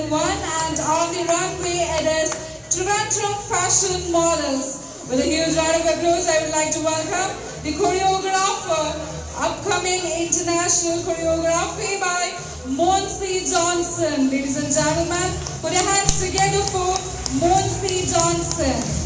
Season 1, and on the runway it is Trivandrum Fashion Models. With a huge round of applause, I would like to welcome the choreographer, upcoming international choreography by Moncy Johnson. Ladies and gentlemen, put your hands together for Moncy Johnson.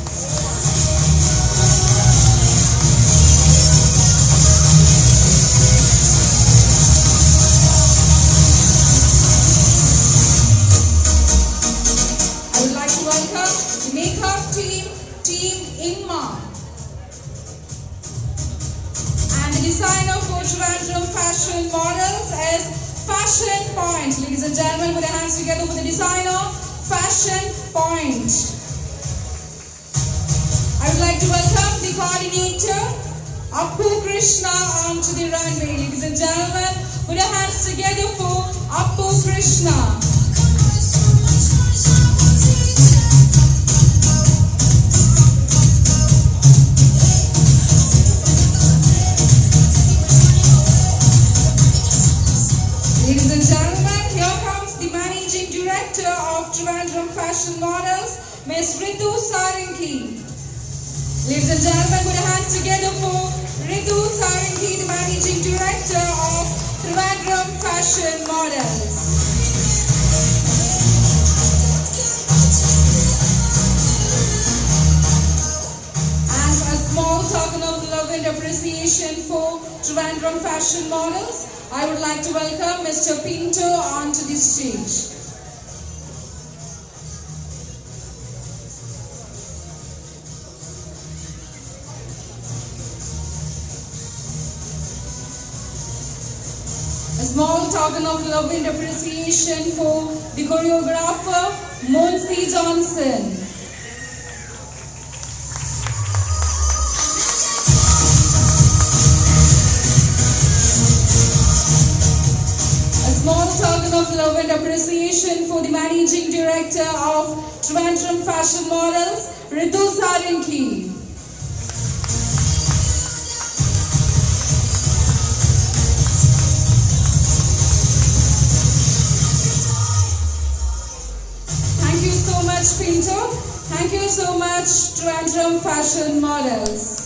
And the designer for Trivandrum Fashion Models is Fashion Point. Ladies and gentlemen, put your hands together for the designer, Fashion Point. I would like to welcome the coordinator, Appu Krishna, onto the runway. Ladies and gentlemen, put your hands together for Appu Krishna. Ladies and gentlemen, here comes the Managing Director of Trivandrum Fashion Models, Ms. Ritu Sarangi. Ladies and gentlemen, put your hands together for Ritu Sarangi, the Managing Director of Trivandrum Fashion Models. And a small token of love and appreciation for Trivandrum Fashion Models, I would like to welcome Mr. Pinto onto the stage. A small token of love and appreciation for the choreographer, Moncy Johnson. Small token of love and appreciation for the Managing Director of Trivandrum Fashion Models, Ritu Sarangi. Thank you so much, Pinto. Thank you so much, Trivandrum Fashion Models.